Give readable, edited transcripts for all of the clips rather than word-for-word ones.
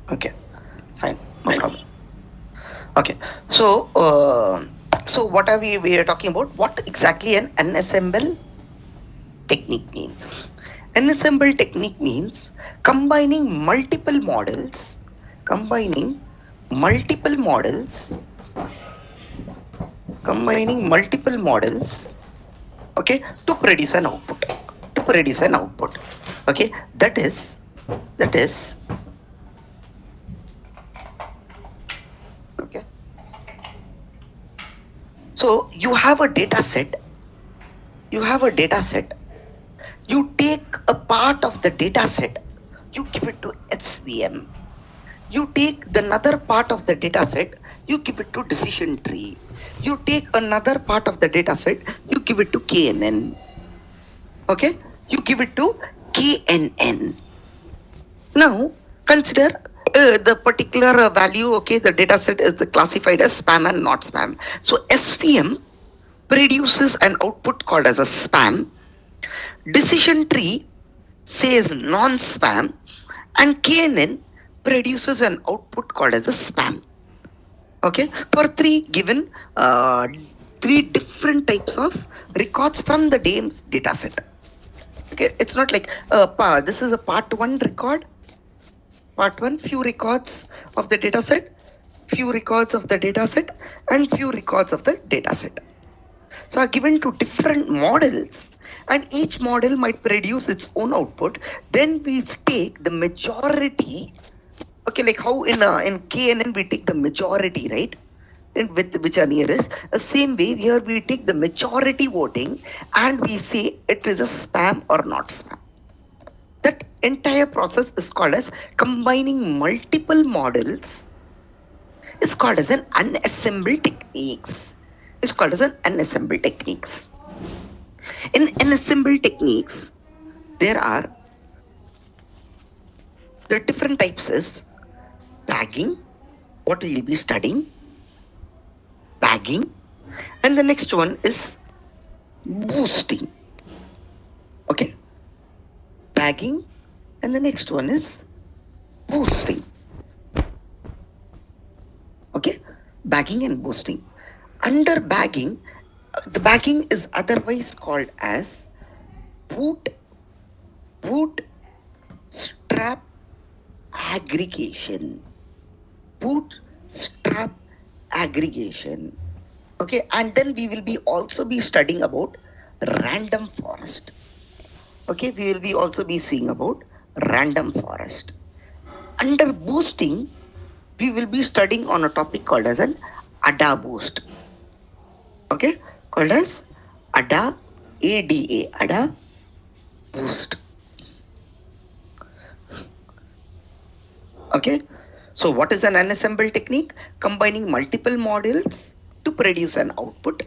Okay, fine, no problem. Okay, so what are we are talking about? What exactly an unassemble technique means? Unassemble technique means combining multiple models, combining multiple models, combining multiple models, okay, to produce an output. To produce an output. Okay, that is okay. So you have a data set. You have a data set. You take a part of the data set. You give it to SVM. You take another part of the data set. You give it to decision tree. You take another part of the data set. You give it to KNN. Okay, you give it to KNN. Now consider the particular value. Okay, the data set is classified as spam and not spam. So SVM produces an output called as a spam. Decision tree says non-spam, and KNN produces an output called as a spam. Okay, for three different types of records from the data set. Okay, it's not like this is a part one record. Part one, few records of the data set, few records of the data set, and few records of the data set. So are given to different models, and each model might produce its own output. Then we take the majority. Okay, like how in KNN we take the majority, right? And with which are nearest. The same way here we take the majority voting and we say it is a spam or not spam. That entire process is called as combining multiple models. Is called as an unassembled techniques. Is called as an unassembled techniques. In unassembled techniques, there are the different types is bagging, what we'll be studying, bagging, and the next one is boosting. Okay, bagging, and the next one is boosting. Okay, bagging and boosting. Under bagging, the bagging is otherwise called as bootstrap aggregation. Bootstrap aggregation. Okay, and then we will be also be studying about random forest. Okay, we will be also be seeing about random forest. Under boosting, we will be studying on a topic called as an ADA boost. Okay, called as ADA, ADA boost. Okay, so what is an unassembled technique? Combining multiple models to produce an output.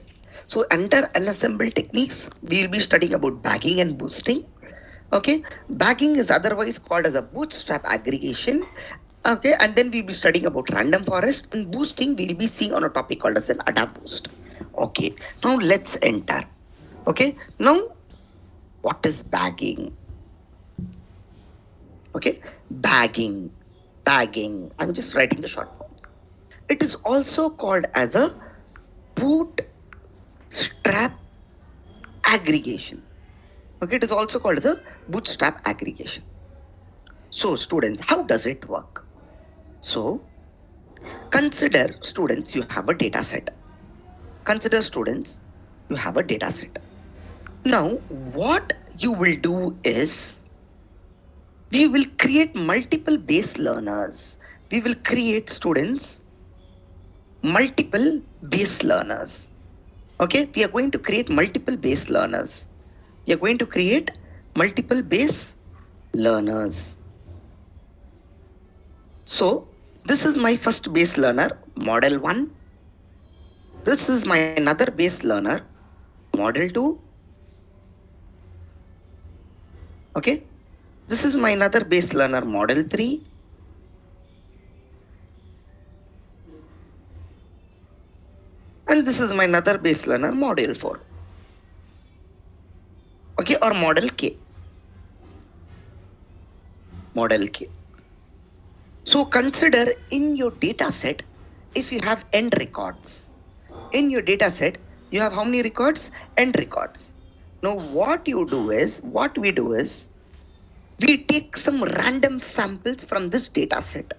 So under unassembled techniques, we will be studying about bagging and boosting. Okay, bagging is otherwise called as a bootstrap aggregation. Okay, and then we'll be studying about random forest, and boosting we'll be seeing on a topic called as an ADA boost. Okay, now let's enter. Okay, now what is bagging? Okay, bagging. I'm just writing the short forms. It is also called as a bootstrap aggregation. Okay, it is also called as a bootstrap aggregation. So students, how does it work? So consider students, you have a data set. Consider students, you have a data set. Now what you will do is we will create multiple base learners. We will create students multiple base learners. Okay, we are going to create multiple base learners. We are going to create multiple base learners. So this is my first base learner, model 1. This is my another base learner, model 2. Okay, this is my another base learner, model 3. And this is my another base learner, model 4. Okay, or model K. Model K. So consider in your data set, if you have end records, in your data set, you have how many records? End records. Now what we do is, we take some random samples from this data set.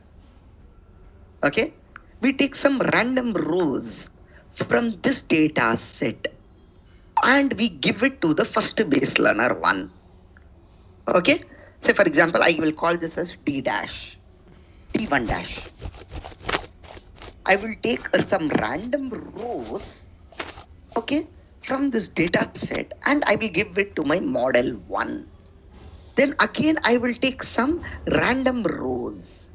Okay? We take some random rows from this data set and we give it to the first base learner 1. Okay? Say for example, I will call this as D dash, T1 dash. I will take some random rows, okay, from this data set and I will give it to my model 1. Then again, I will take some random rows,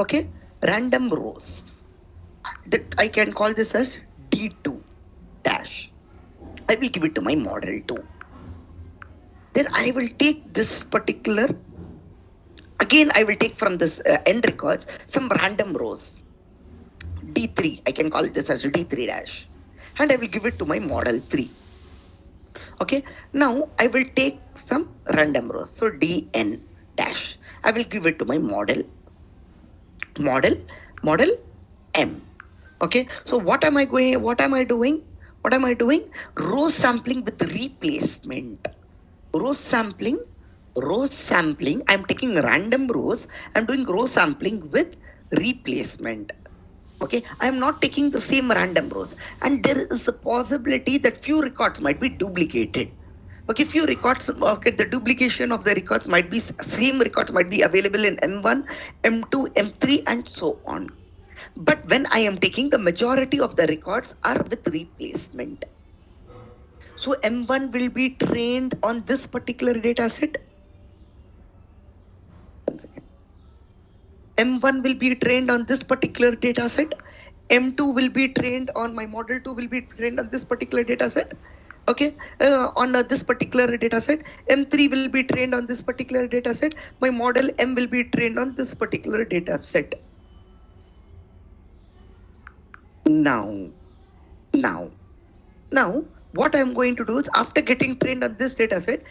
okay, random rows. That I can call this as D2 dash. I will give it to my model 2. Then I will take this particular, again I will take from this end records some random rows. D3, I can call this as D3 dash. And I will give it to my model 3. Okay, now I will take some random rows. So Dn dash. I will give it to my model M. Okay, so what am I doing? Row sampling with replacement. Row sampling. I'm taking random rows. I'm doing row sampling with replacement. Okay, I am not taking the same random rows, and there is a possibility that few records might be duplicated. Okay, few records, okay, the duplication of the records might be, same records might be available in M1, M2, M3 and so on. But when I am taking, the majority of the records are with replacement. So M1 will be trained on this particular data set. M1 will be trained on this particular data set. M2 will be trained on my model 2 will be trained on this particular data set. Okay, on this particular data set. M3 will be trained on this particular data set. My model M will be trained on this particular data set. Now, what I'm going to do is, after getting trained on this data set,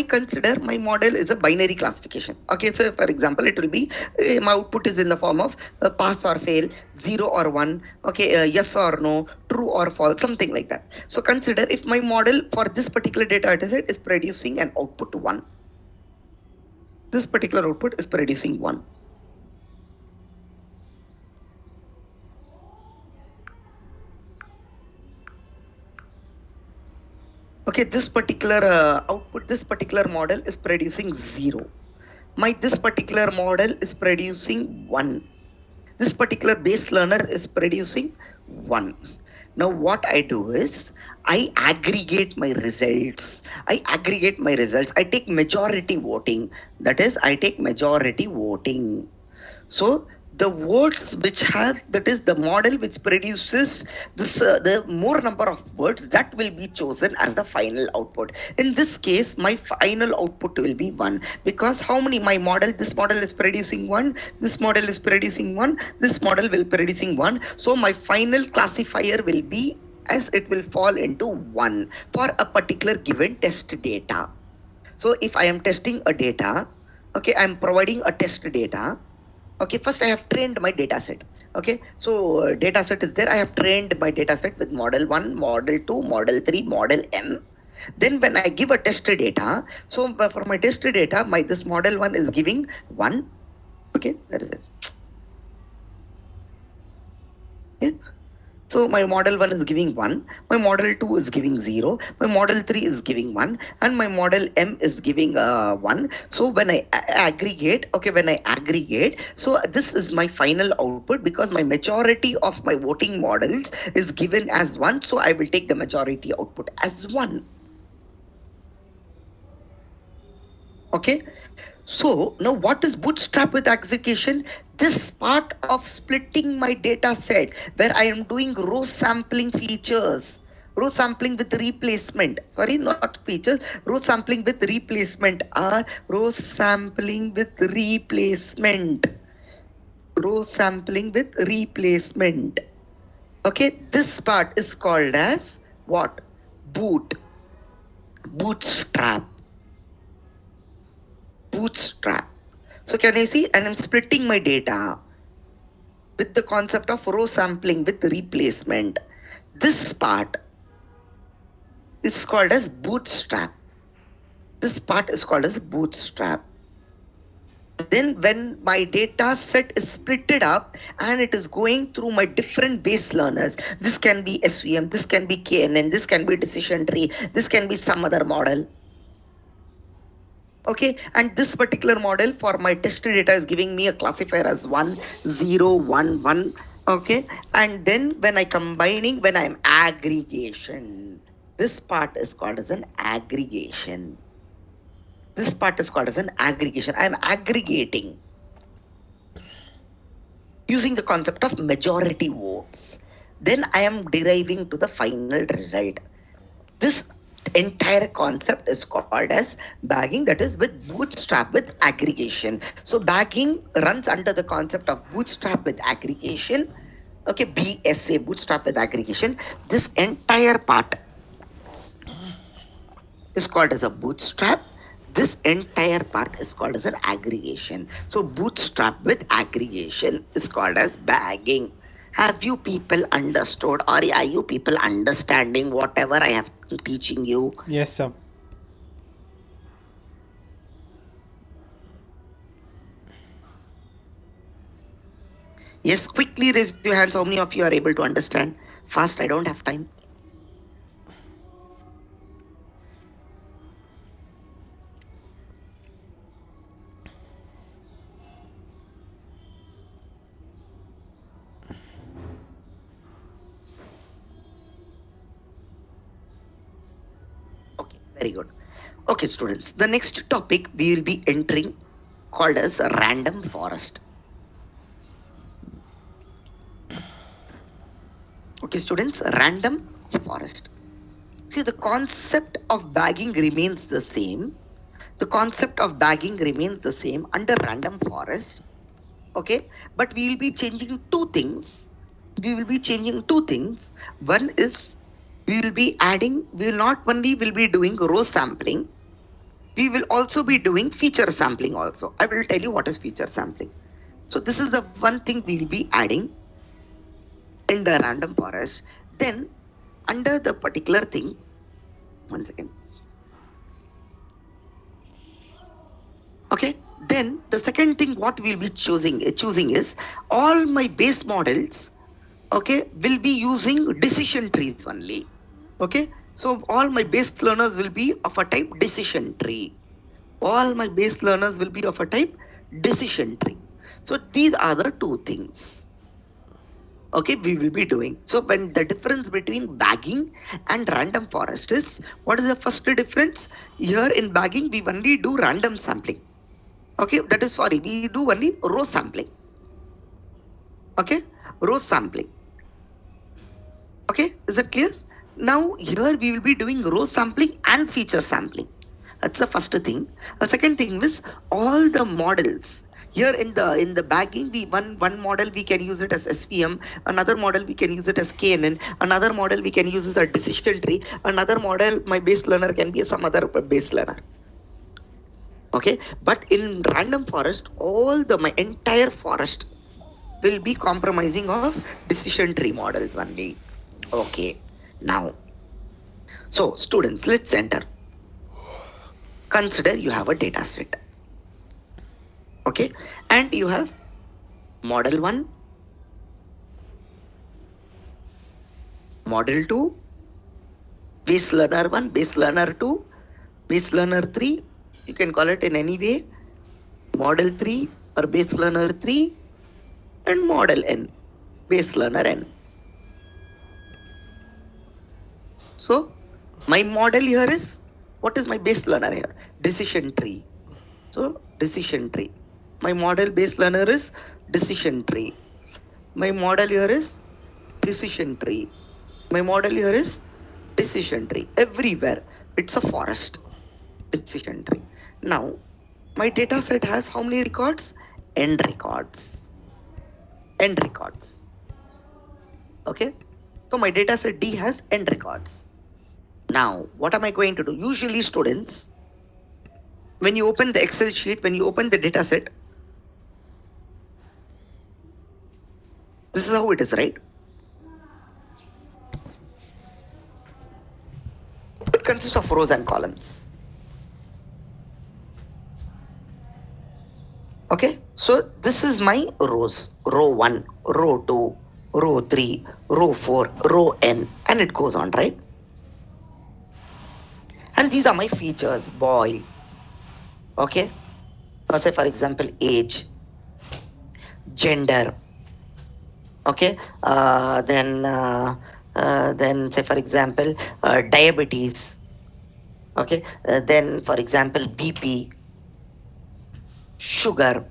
consider my model is a binary classification. Okay, so for example, it will be my output is in the form of pass or fail, 0 or 1, okay, yes or no, true or false, something like that. So consider if my model for this particular data set is producing an output 1. This particular output is producing 1. Okay, this particular output, this particular model is producing 0. This particular model is producing 1. This particular base learner is producing 1. Now what I do is, I aggregate my results. I take majority voting. That is, I take majority voting. So the words which have, that is the model which produces this, the more number of words, that will be chosen as the final output. In this case, my final output will be 1, because how many my model, this model is producing 1, this model is producing 1, this model will producing 1. So my final classifier will be, as it will fall into 1 for a particular given test data. So if I am testing a data, okay, I am providing a test data. Okay, first I have trained my data set. Okay, so data set is there. I have trained my data set with model 1, model 2, model 3, model M. Then when I give a test data, so for my test data, this model 1 is giving 1. Okay, that is it. Okay. So my model 1 is giving 1, my model 2 is giving 0, my model 3 is giving 1, and my model M is giving 1. So when I aggregate, so this is my final output, because my majority of my voting models is given as 1. So I will take the majority output as 1. Okay. So now what is Bootstrap with aggregation? This part of splitting my data set, where I am doing row sampling features, row sampling with replacement, sorry, not features, row sampling with replacement, row sampling with replacement. Okay, this part is called as what? Bootstrap. So can you see? And I'm splitting my data. with the concept of row sampling with replacement. This part is called as Bootstrap. This part is called as Bootstrap. Then when my data set is splitted up and it is going through my different base learners, this can be SVM, this can be KNN, this can be decision tree, this can be some other model. Okay, and this particular model for my test data is giving me a classifier as 1, 0, 1, 1. Okay, and then when I'm aggregation, this part is called as an aggregation. This part is called as an aggregation. I'm aggregating using the concept of majority votes. Then I am deriving to the final result. This entire concept is called as bagging, that is with Bootstrap with aggregation. So bagging runs under the concept of Bootstrap with aggregation. Okay, BSA, Bootstrap with aggregation. This entire part is called as a Bootstrap. This entire part is called as an aggregation. So Bootstrap with aggregation is called as bagging. Have you people understood, or are you people understanding whatever I have been teaching you? Yes, sir. Yes, quickly raise your hands. How many of you are able to understand? Fast, I don't have time. Okay, very good. Okay, students, the next topic we will be entering called as random forest. Okay, students, random forest. See, the concept of bagging remains the same. The concept of bagging remains the same under random forest. Okay, but we will be changing two things. One is we will not only will be doing row sampling, we will also be doing feature sampling also. I will tell you what is feature sampling. So this is the one thing we will be adding in the random forest. Then under the particular thing, one second. Okay, then the second thing what we'll be choosing is all my base models, okay, will be using decision trees only. Okay, so all my base learners will be of a type decision tree. All my base learners will be of a type decision tree. So these are the two things. Okay, we will be doing. So when the difference between bagging and random forest is, what is the first difference? Here in bagging, we only do random sampling. Okay, we do only row sampling. Okay, row sampling. Okay, is that clear? Now here we will be doing row sampling and feature sampling. That's the first thing. The second thing is all the models. Here in the bagging, one model we can use it as SVM, another model we can use it as KNN, another model we can use as a decision tree, another model my base learner can be some other base learner. Okay, but in random forest, my entire forest will be compromising of decision tree models only. Okay, now, so students, let's enter. Consider you have a data set. Okay, and you have model 1, model 2, base learner 1, base learner 2, base learner 3, you can call it in any way, model 3 or base learner 3, and model N, base learner N. So my model here is, what is my base learner here? Decision tree. So decision tree. My model base learner is decision tree. My model here is decision tree. My model here is decision tree. Everywhere it's a forest. Decision tree. Now my data set has how many records? N records. N records. Okay. So my data set D has N records. Now what am I going to do? Usually students, when you open the Excel sheet, when you open the data set, This is how it is, right? It consists of rows and columns. Okay, so this is my rows. Row 1, row 2, row 3, row 4, row n, and it goes on, right? And these are my features. Boy. Okay. Now say for example age, gender. Okay. Then say for example diabetes. Okay. Then for example BP, sugar.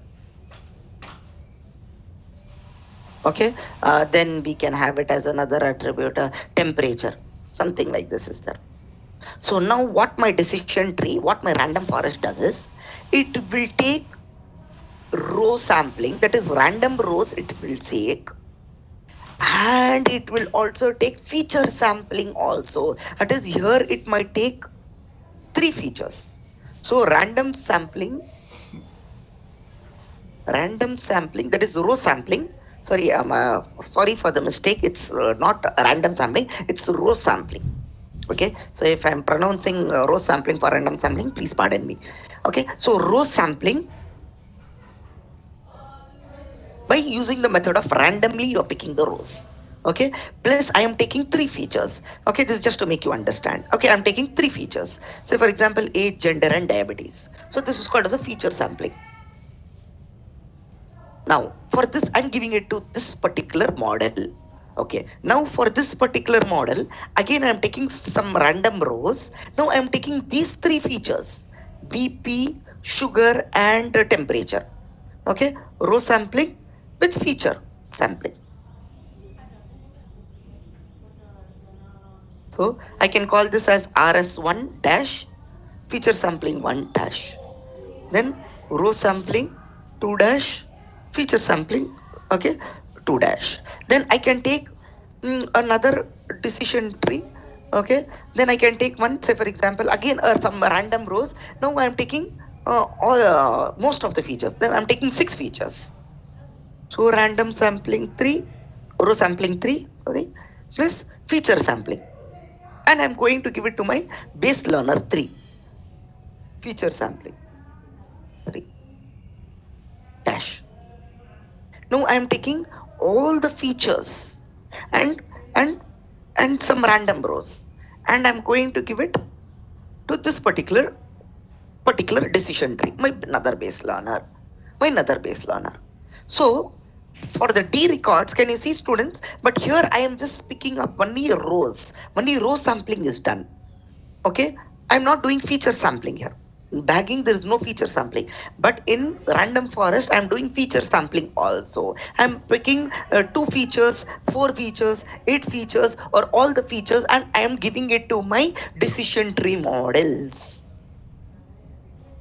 Okay. Then we can have it as another attribute, temperature. Something like this is there. So now what my decision tree, what my random forest does is, it will take row sampling, that is random rows it will take, and it will also take feature sampling also. That is, here it might take 3 features. So random sampling, that is row sampling. Sorry for the mistake. It's not random sampling, it's row sampling. Okay, so if I'm pronouncing row sampling for random sampling, please pardon me. Okay, so row sampling, by using the method of randomly you're picking the rows. Okay, plus I am taking 3 features. Okay, this is just to make you understand. Okay, I'm taking 3 features. Say for example age, gender and diabetes. So this is called as a feature sampling. Now for this I'm giving it to this particular model. Okay, now for this particular model, again I'm taking some random rows. Now I'm taking these 3 features, BP, sugar and temperature. Okay, row sampling with feature sampling. So I can call this as RS1 dash, feature sampling 1 dash, then row sampling 2 dash, feature sampling, okay, 2 dash. Then I can take another decision tree. Okay, then I can take one, say for example again some random rows. Now I am taking most of the features. Then I'm taking 6 features. So random sampling 3, row sampling 3, sorry, plus feature sampling. And I'm going to give it to my base learner 3. Feature sampling 3 dash. Now I'm taking all the features and some random rows, and I'm going to give it to this particular decision tree, my another base learner. So for the D records, can you see students? But here I am just picking up only rows. Only row sampling is done. Okay, I'm not doing feature sampling here. In bagging, there is no feature sampling. But in random forest, I'm doing feature sampling also. I'm picking 2 features, 4 features, 8 features, or all the features, and I am giving it to my decision tree models.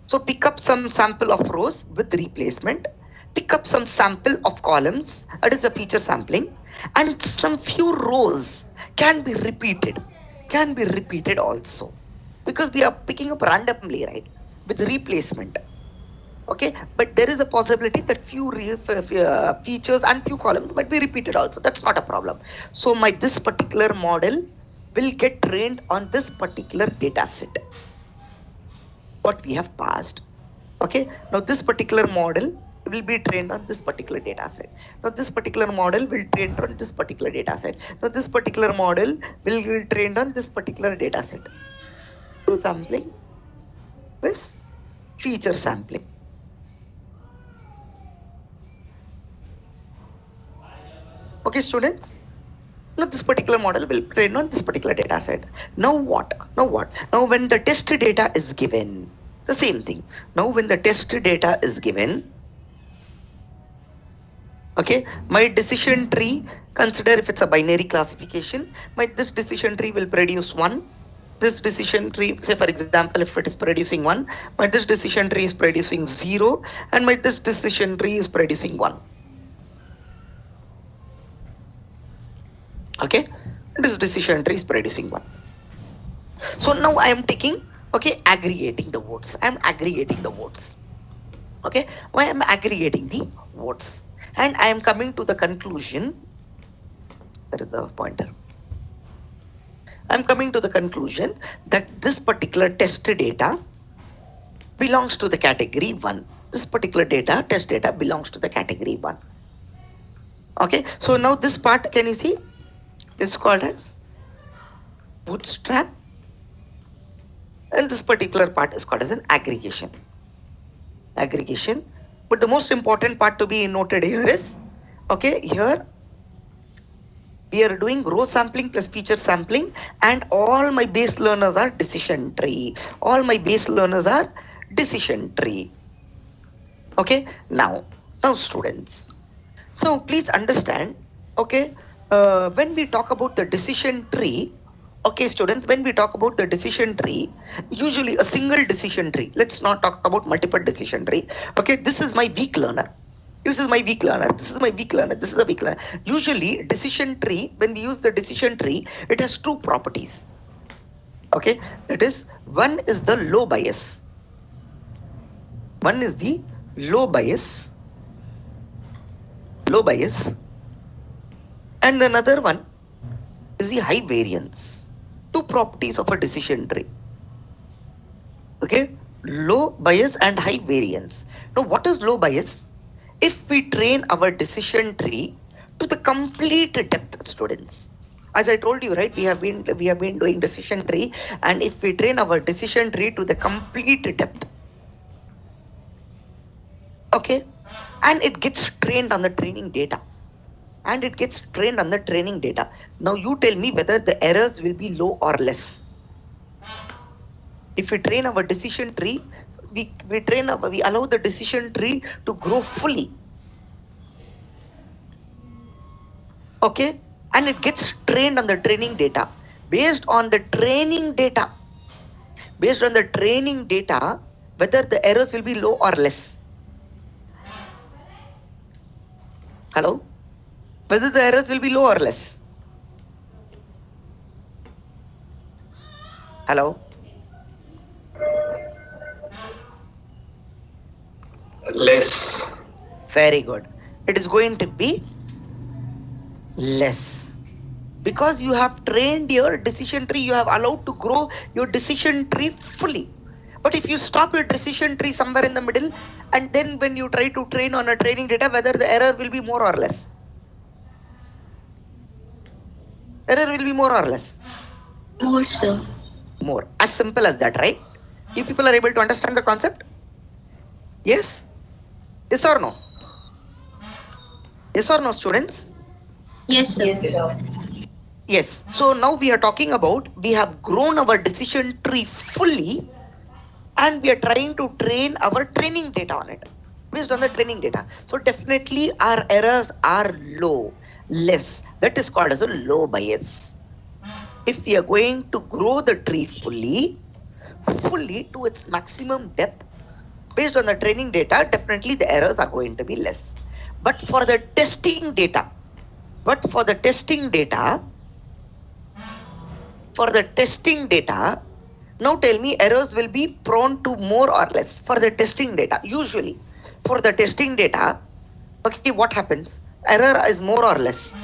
So pick up some sample of rows with replacement. Pick up some sample of columns, that is the feature sampling, and some few rows can be repeated also, because we are picking up randomly, right, with replacement. Okay, but there is a possibility that few features and few columns might be repeated also. That's not a problem. So this particular model will get trained on this particular data set, what we have passed. Okay, now this particular model will be trained on this particular data set. Now this particular model will train on this particular data set. Now this particular model will be trained on this particular data set. So sampling with feature sampling. Okay, students. Now this particular model will train on this particular data set. Now what? Now when the test data is given, the same thing. Now when the test data is given, okay, my decision tree, consider if it's a binary classification, this decision tree will produce 1. This decision tree, say for example, if it is producing 1, this decision tree is producing 0, and this decision tree is producing 1. Okay, this decision tree is producing 1. So now I am taking, okay, aggregating the votes. I am aggregating the votes. Okay, why I am aggregating the votes, and I am coming to the conclusion That is the pointer. I'm coming to the conclusion that this particular test data belongs to the category 1. This particular data, test data, belongs to the category 1. Okay, so now this part, can you see, is called as Bootstrap, and this particular part is called as an aggregation. Aggregation. But the most important part to be noted here is, okay, here we are doing row sampling plus feature sampling, and all my base learners are decision tree. All my base learners are decision tree. Okay, now students, so please understand, okay, when we talk about the decision tree, okay students, when we talk about the decision tree, usually a single decision tree, let's not talk about multiple decision tree. Okay, this is my weak learner. This is my weak learner. This is my weak learner. This is a weak learner. Usually decision tree, when we use the decision tree, it has two properties. Okay, that is, one is the low bias. One is the low bias. Low bias. And another one is the high variance. Two properties of a decision tree. Okay, low bias and high variance. Now, what is low bias? If we train our decision tree to the complete depth, students, as I told you, right, we have been doing decision tree, and if we train our decision tree to the complete depth, okay, and it gets trained on the training data, now you tell me whether the errors will be low or less. If we train our decision tree, we allow the decision tree to grow fully. Okay, and it gets trained on the training data. Based on the training data, whether the errors will be low or less. Hello? Whether the errors will be low or less. Hello? Less. Very good. It is going to be less. Because you have trained your decision tree, you have allowed to grow your decision tree fully. But if you stop your decision tree somewhere in the middle, and then when you try to train on a training data, whether the error will be more or less. Error will be more or less. More, sir. More. As simple as that, right? You people are able to understand the concept? Yes? Yes or no? Yes or no, students? Yes, sir. Yes, sir. Yes. So now we are talking about, we have grown our decision tree fully, and we are trying to train our training data on it, based on the training data. So definitely our errors are low, less. That is called as a low bias. If we are going to grow the tree fully to its maximum depth, based on the training data, definitely the errors are going to be less. But for the testing data, now tell me, errors will be prone to more or less for the testing data. Usually, for the testing data, okay, what happens? Error is more or less.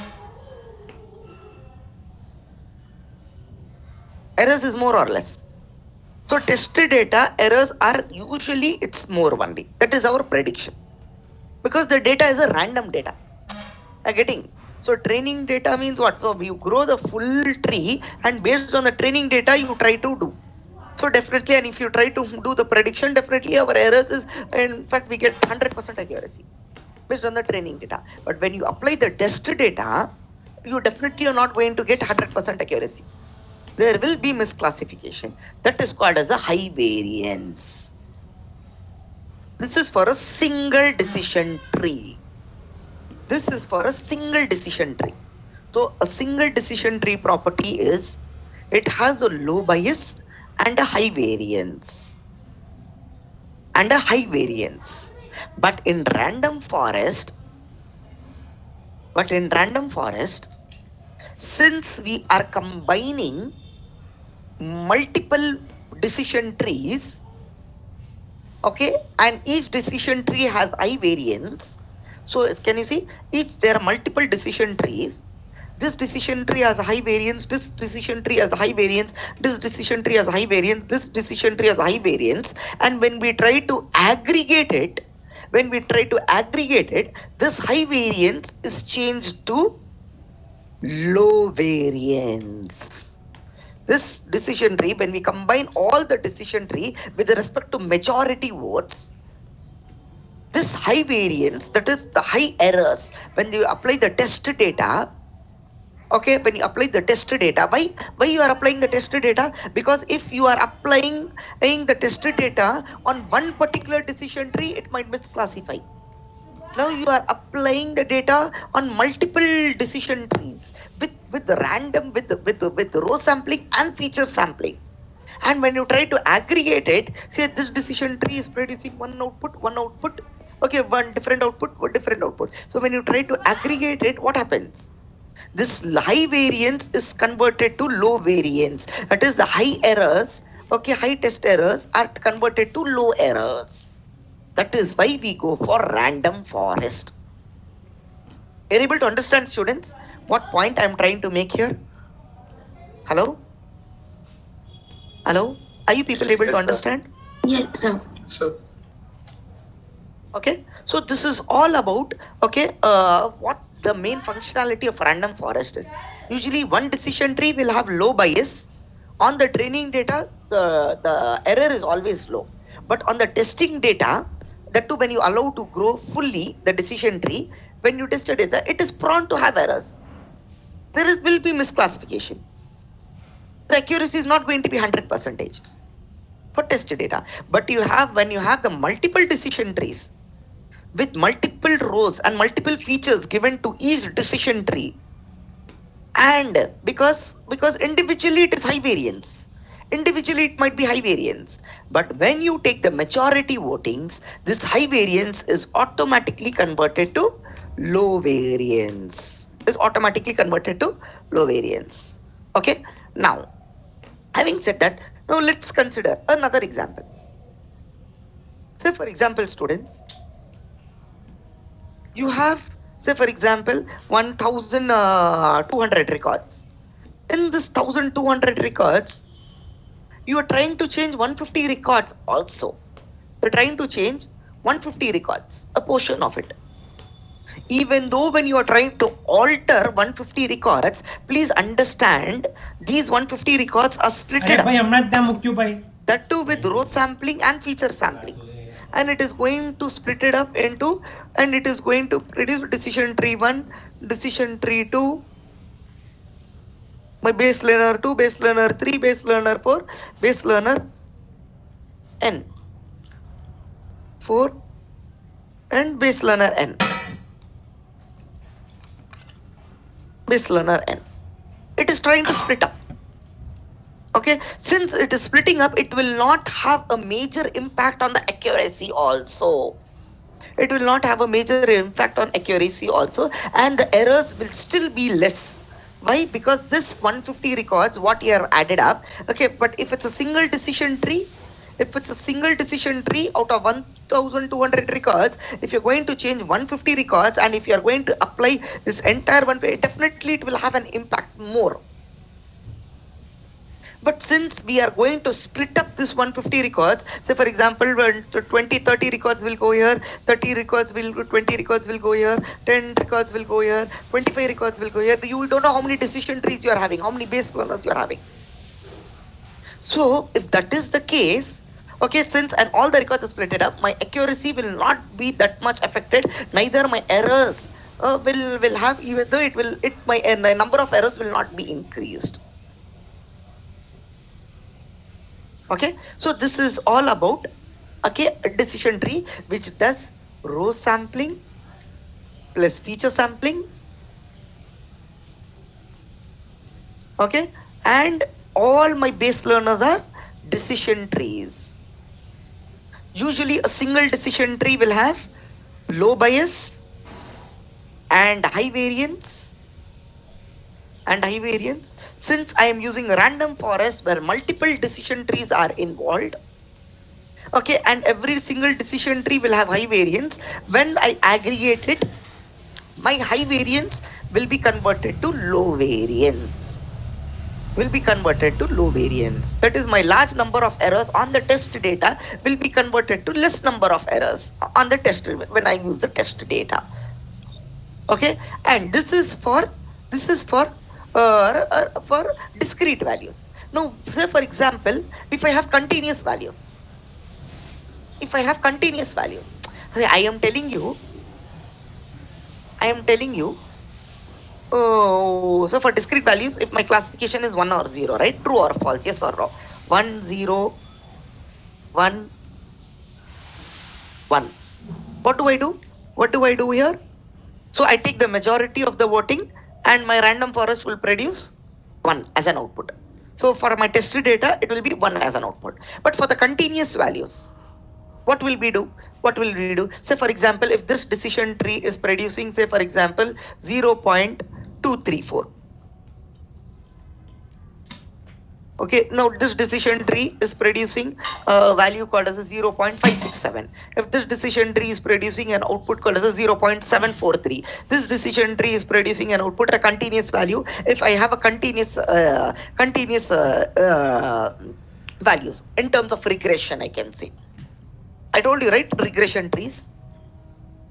Errors is more or less. So tested data, errors are usually, it's more only. That is our prediction. Because the data is a random data. Are getting? So training data means what? So you grow the full tree, and based on the training data, you try to do. So definitely, and if you try to do the prediction, definitely our errors is, in fact, we get 100% accuracy based on the training data. But when you apply the test data, you definitely are not going to get 100% accuracy. There will be misclassification. That is called as a high variance. This is for a single decision tree. So a single decision tree property is, it has a low bias and a high variance. But in random forest, since we are combining multiple decision trees, okay, and each decision tree has high variance. So can you see, there are multiple decision trees, this decision tree has a high variance, this decision tree has a high variance, this decision tree has a high variance, this decision tree has a high variance. And when we try to aggregate it, this high variance is changed to low variance. This decision tree, when we combine all the decision tree with respect to majority votes, this high variance, that is the high errors, when you apply the test data, okay, when you apply the test data, why you are applying the test data? Because if you are applying the test data on one particular decision tree, it might misclassify. Now you are applying the data on multiple decision trees with random, with row sampling and feature sampling. And when you try to aggregate it, say this decision tree is producing one output, okay, one different output, one different output. So when you try to aggregate it, what happens? This high variance is converted to low variance. That is the high errors, okay, high test errors are converted to low errors. That is why we go for random forest. Are you able to understand, students, what point I am trying to make here? Hello? Hello? Are you people able to understand? Yes, sir. So, Okay, so this is all about, okay, what the main functionality of random forest is. Usually one decision tree will have low bias. On the training data, the error is always low. But on the testing data, that too when you allow to grow fully the decision tree, when you test the data, it is prone to have errors. Will be misclassification. The accuracy is not going to be 100% for test data. But when you have the multiple decision trees with multiple rows and multiple features given to each decision tree, and because individually it is high variance, individually it might be high variance, but when you take the majority votings, this high variance is automatically converted to low variance. Okay, now having said that, now let's consider another example. Say for example, students, you have, say for example, 1200 records. In this 1200 records, you are trying to change 150 records also. You're trying to change 150 records, a portion of it. Even though when you are trying to alter 150 records, please understand these 150 records are split up. That too with row sampling and feature sampling. And it is going to split it up into, and it is going to produce decision tree 1, decision tree 2, my base learner 2, base learner 3, base learner 4, base learner n, 4, and base learner n. Base learner n. It is trying to split up. Okay, since it is splitting up, it will not have a major impact on the accuracy also. It will not have a major impact on accuracy also, and the errors will still be less. Why? Because this 150 records, what you have added up, okay, but if it's a single decision tree, out of 1200 records, if you're going to change 150 records, and if you're going to apply this entire one, definitely it will have an impact more. But since we are going to split up this 150 records, say for example, 30 records will go here, 20 records will go here, 10 records will go here, 25 records will go here. You don't know how many decision trees you are having, how many base learners you are having. So if that is the case, okay, since and all the records are split up, my accuracy will not be that much affected, neither my errors will have, even though the number of errors will not be increased. Okay, so this is all about, okay, a decision tree which does row sampling plus feature sampling, okay, and all my base learners are decision trees. Usually a single decision tree will have low bias and high variance. Since I am using random forest where multiple decision trees are involved, okay, and every single decision tree will have high variance, when I aggregate it, my high variance will be converted to low variance. Will be converted to low variance. That is, my large number of errors on the test data will be converted to less number of errors on the test when I use the test data. Okay, and this is for discrete values. Now, say for example, if I have continuous values, I am telling you. Oh, so for discrete values, if my classification is 1 or 0, right? True or false, yes or no. 1, 0, 1, 1. What do I do? What do I do here? So I take the majority of the voting and my random forest will produce 1 as an output. So for my tested data, it will be 1 as an output. But for the continuous values, what will we do? Say for example, if this decision tree is producing, say for example, 0.234. Okay, now this decision tree is producing a value called as a 0.567. If this decision tree is producing an output called as a 0.743, this decision tree is producing an output, a continuous value. If I have a continuous values in terms of regression, I can say. I told you, right? Regression trees.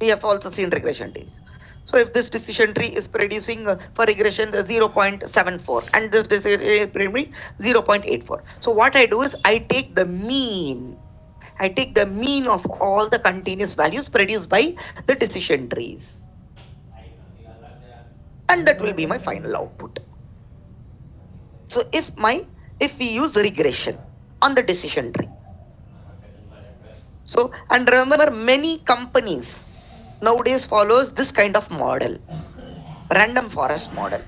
We have also seen regression trees. So if this decision tree is producing for regression the 0.74 and this decision is producing 0.84. So what I do is I take the mean. I take the mean of all the continuous values produced by the decision trees. And that will be my final output. So if we use regression on the decision tree. So, and remember, many companies nowadays follows this kind of model, random forest model.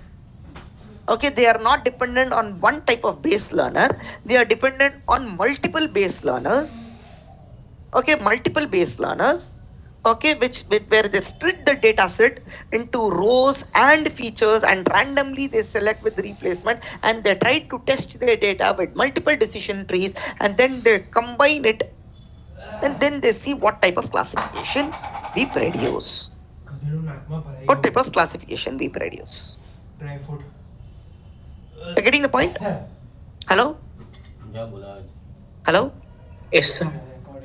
Okay, they are not dependent on one type of base learner. They are dependent on multiple base learners. Okay, multiple base learners. Okay, where they split the data set into rows and features and randomly they select with replacement and they try to test their data with multiple decision trees and then they combine it and then they see what type of classification we produce. What type of classification we produce. Dry food. You're getting the point? Hello? Hello? Yes, sir.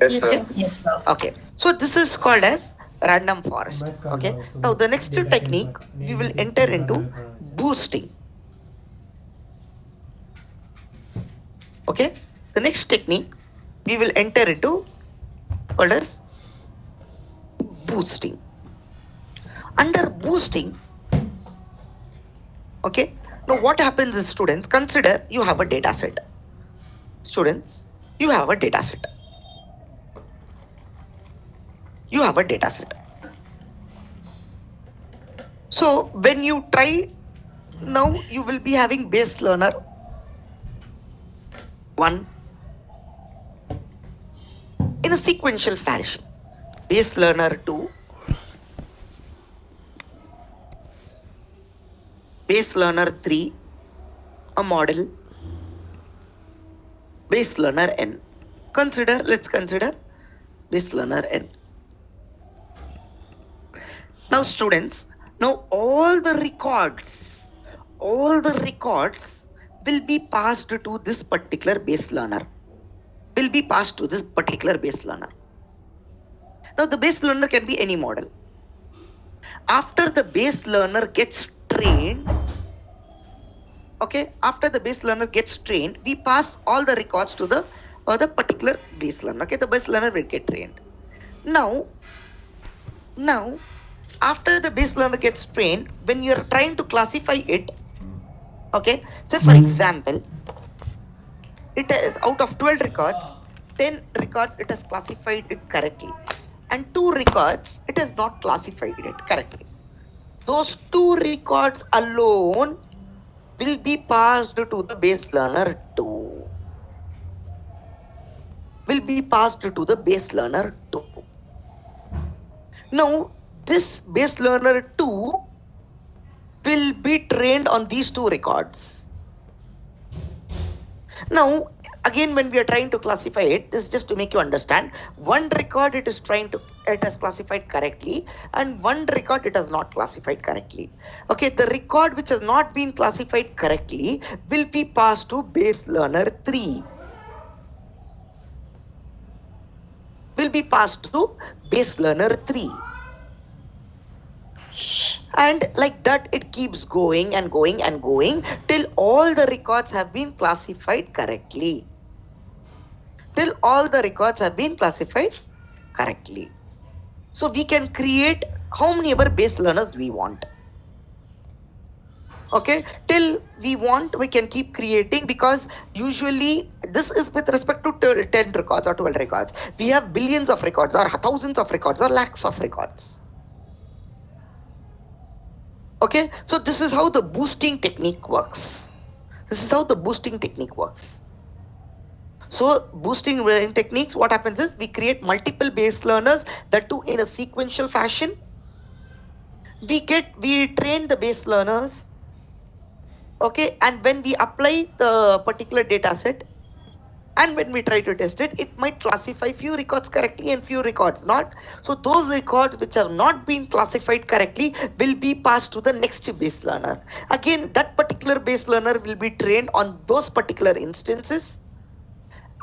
Yes, sir. Yes, sir. Okay. So this is called as random forest. Okay. Now the next technique we will enter into boosting. Okay. The next technique we will enter into called as boosting. Under boosting, okay, now what happens is, students, consider you have a data set. Students, you have a data set. You have a data set. So when you try, now you will be having base learner 1 in a sequential fashion. Base learner 2, base learner 3, a model, base learner n. Let's consider base learner n. Now students, now all the records will be passed to this particular base learner. Now the base learner can be any model. After the base learner gets trained, okay, we pass all the records to the particular base learner. Okay, the base learner will get trained. Now, after the base learner gets trained, when you are trying to classify it, okay, say for example, it is out of 12 records, 10 records it has classified it correctly, and 2 records it has not classified it correctly. Those 2 records alone will be passed to the base learner 2. Now, this base learner 2 will be trained on these 2 records. Now, again, when we are trying to classify it, this is just to make you understand. One record it has classified correctly, and one record it has not classified correctly. Okay, the record which has not been classified correctly will be passed to base learner 3. Will be passed to base learner 3. And like that, it keeps going and going and going till all the records have been classified correctly. Till all the records have been classified correctly. So we can create how many ever base learners we want. Okay, till we want, we can keep creating, because usually this is with respect to 10 records or 12 records. We have billions of records or thousands of records or lakhs of records. Okay, so this is how the boosting technique works. So boosting techniques, what happens is we create multiple base learners, that too in a sequential fashion. We train the base learners. Okay, and when we apply the particular data set, and when we try to test it, it might classify few records correctly and few records not. So those records which have not been classified correctly will be passed to the next base learner. Again, that particular base learner will be trained on those particular instances,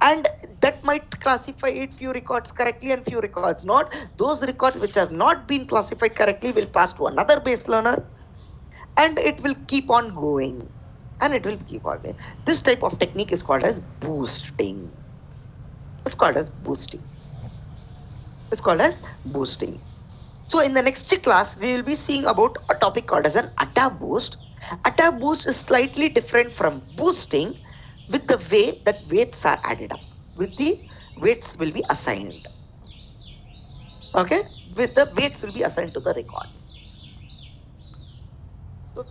and that might classify it few records correctly and few records not. Those records which have not been classified correctly will pass to another base learner, and it will keep on going. This type of technique is called as boosting. It's called as boosting. So in the next class, we will be seeing about a topic called as an ATA boost. ATA boost is slightly different from boosting with the way that weights are added up. With the weights will be assigned. Okay? With the weights will be assigned to the records. So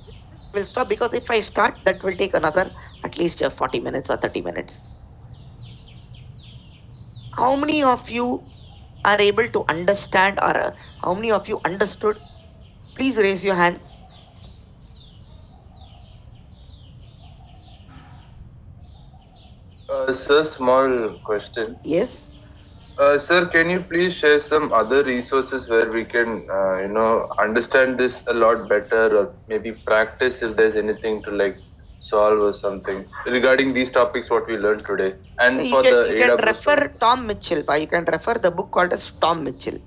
we'll stop, because if I start, that will take another at least 40 minutes or 30 minutes. How many of you are able to understand, or how many of you understood? Please raise your hands. Sir, small question. Yes. Sir, can you please share some other resources where we can, understand this a lot better, or maybe practice if there's anything to solve or something regarding these topics what we learned today? And You for can the AWS refer Tom Mitchell. You can refer the book called as Tom Mitchell.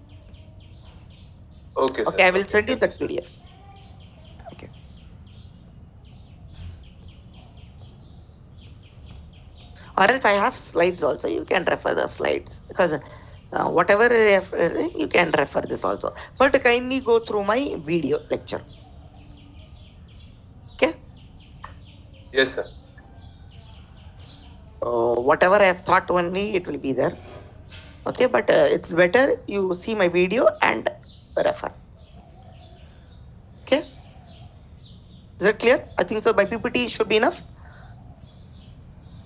Okay, sir. Okay, I will send you that PDF. Okay. Or else I have slides also. You can refer the slides, because whatever you can refer this also. But kindly go through my video lecture. Okay. Yes, sir. Whatever I have taught only, it will be there. Okay, but it's better you see my video and refer. Okay. Is that clear? I think so. My PPT should be enough.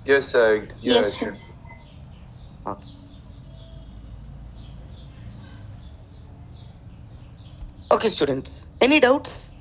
Yes, sir. Yes, sir. Okay. Okay, students. Any doubts?